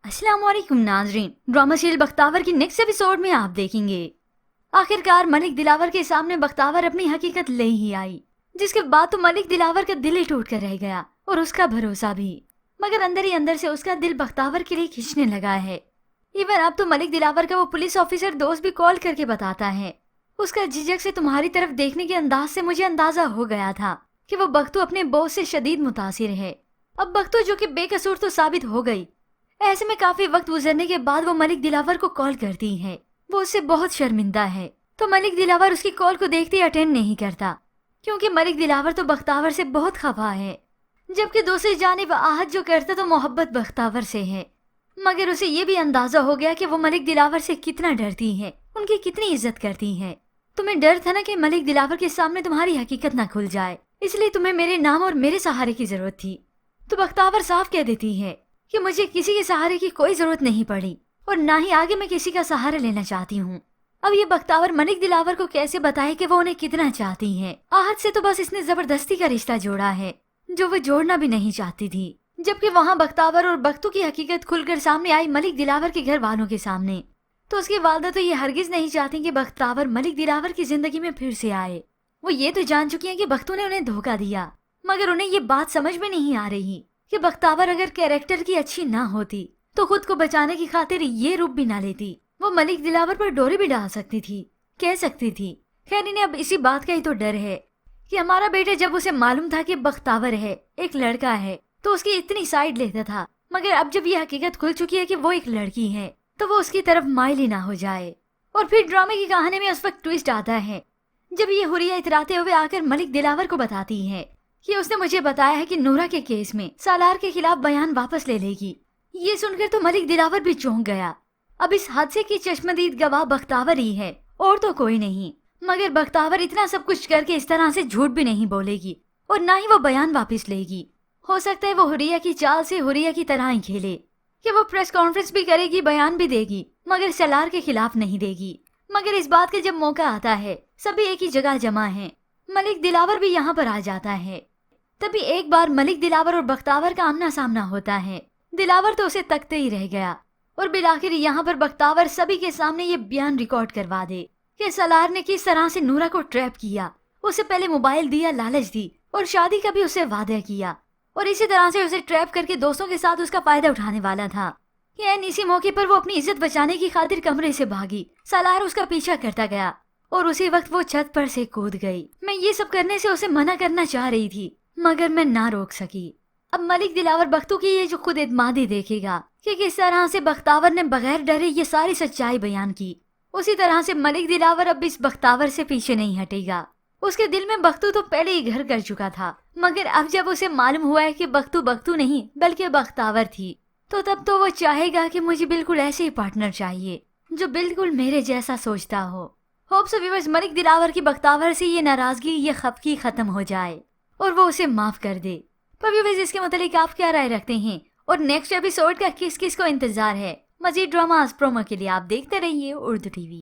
अस्सलाम वालेकुम नाजरीन, ड्रामा सीरियल बख्तावर की नेक्स्ट एपिसोड में आप देखेंगे आखिरकार मलिक दिलावर के सामने बख्तावर अपनी हकीकत ले ही आई, जिसके बाद तो मलिक दिलावर का दिल ही टूट कर रह गया और उसका भरोसा भी। मगर अंदर ही अंदर से उसका दिल बख्तावर के लिए खींचने लगा है। इवन अब तो मलिक दिलावर का वो पुलिस ऑफिसर दोस्त भी कॉल करके बताता है, उसका झिझक से तुम्हारी तरफ देखने के अंदाज से मुझे अंदाजा हो गया था कि वो बख्तू अपने बॉस से शदीद मुतासिर है। अब बख्तू जो कि बेकसूर तो साबित हो गई। ऐसे में काफी वक्त गुजरने के बाद वो मलिक दिलावर को कॉल करती है। वो उससे बहुत शर्मिंदा है, तो मलिक दिलावर उसकी कॉल को देखते ही अटेंड नहीं करता, क्योंकि मलिक दिलावर तो बख्तावर से बहुत खफा है। जबकि दूसरी जानिब आहत जो करता तो मोहब्बत बख्तावर से है। मगर उसे ये भी अंदाजा हो गया कि वो मलिक दिलावर से कितना डरती है, उनकी कितनी इज्जत करती है। तुम्हें डर था ना कि मलिक दिलावर के सामने तुम्हारी हकीकत ना खुल जाए, इसलिए तुम्हें मेरे नाम और मेरे सहारे की जरूरत थी। तो बख्तावर साफ कह देती है कि मुझे किसी के सहारे की कोई जरूरत नहीं पड़ी और ना ही आगे मैं किसी का सहारा लेना चाहती हूँ। अब ये बख्तावर मलिक दिलावर को कैसे बताए कि वो उन्हें कितना चाहती है। आहत से तो बस इसने जबरदस्ती का रिश्ता जोड़ा है जो वो जोड़ना भी नहीं चाहती थी। जबकि वहाँ बख्तावर और बख्तू की हकीकत खुलकर सामने आई मलिक दिलावर के घर वालों के सामने, तो उसकी वालदा तो ये हरगिज नहीं चाहती कि बख्तावर मलिक दिलावर की जिंदगी में फिर से आए। वो ये तो जान चुकी है कि बख्तू ने उन्हें धोखा दिया, मगर उन्हें ये बात समझ में नहीं आ रही कि बख्तावर अगर कैरेक्टर की अच्छी ना होती तो खुद को बचाने की खातिर ये रूप भी ना लेती। वो मलिक दिलावर पर डोरे भी डाल सकती थी, कह सकती थी। खैर इन्हें अब इसी बात का ही तो डर है कि हमारा बेटा जब उसे मालूम था कि बख्तावर है, एक लड़का है, तो उसकी इतनी साइड लेता था। मगर अब जब ये हकीकत खुल चुकी है कि वो एक लड़की है, तो वो उसकी तरफ माइल ही ना हो जाए। और फिर ड्रामे की कहानी में उस वक्त ट्विस्ट आता है जब ये हुरिया इतराते हुए आकर मलिक दिलावर को बताती है कि उसने मुझे बताया है कि नूरा के केस में सालार के खिलाफ बयान वापस ले लेगी। ये सुनकर तो मलिक दिलावर भी चौंक गया। अब इस हादसे की चश्मदीद गवाह बख्तावर ही है और तो कोई नहीं। मगर बख्तावर इतना सब कुछ करके इस तरह से झूठ भी नहीं बोलेगी और ना ही वो बयान वापस लेगी। हो सकता है वो हुरिया की चाल से हुरिया की तरह ही खेले कि वो प्रेस कॉन्फ्रेंस भी करेगी, बयान भी देगी, मगर सलार के खिलाफ नहीं देगी। मगर इस बात का जब मौका आता है सभी एक ही जगह जमा है, मलिक दिलावर भी यहाँ पर आ जाता है। तभी एक बार मलिक दिलावर और बख्तावर का आमना सामना होता है। दिलावर तो उसे तकते ही रह गया और बिलाखिर यहाँ पर बख्तावर सभी के सामने ये बयान रिकॉर्ड करवा दे कि सलार ने किस तरह से नूरा को ट्रैप किया, उसे पहले मोबाइल दिया, लालच दी और शादी का भी उसे वादा किया, और इसी तरह से उसे ट्रैप करके दोस्तों के साथ उसका फायदा उठाने वाला था। कि इसी मौके पर वो अपनी इज्जत बचाने की खातिर कमरे से भागी। सलार उसका पीछा करता गया और उसी वक्त वो छत पर से कूद गई। मैं ये सब करने से उसे मना करना चाह रही थी, मगर मैं ना रोक सकी। अब मलिक दिलावर बख्तू की ये जो खुद एतमादी देखेगा कि किस तरह से बख्तावर ने बगैर डरे ये सारी सच्चाई बयान की, उसी तरह से मलिक दिलावर अब इस बख्तावर से पीछे नहीं हटेगा। उसके दिल में बख्तू तो पहले ही घर कर चुका था, मगर अब जब उसे मालूम हुआ है कि बख्तू बख्तू नहीं बल्कि बख्तावर थी, तो तब तो वो चाहेगा कि मुझे बिल्कुल ऐसे ही पार्टनर चाहिए जो बिल्कुल मेरे जैसा सोचता हो। Hope so viewers Malik Dilawar की बख्तावर से ये नाराजगी, ये खफगी खत्म हो जाए और वो उसे माफ कर दे। पर व्यूअर्स इसके मतलब आप क्या राय रखते हैं और नेक्स्ट एपिसोड का किस किस को इंतजार है? मजीद ड्रामा प्रोमो के लिए आप देखते रहिए उर्दू टीवी।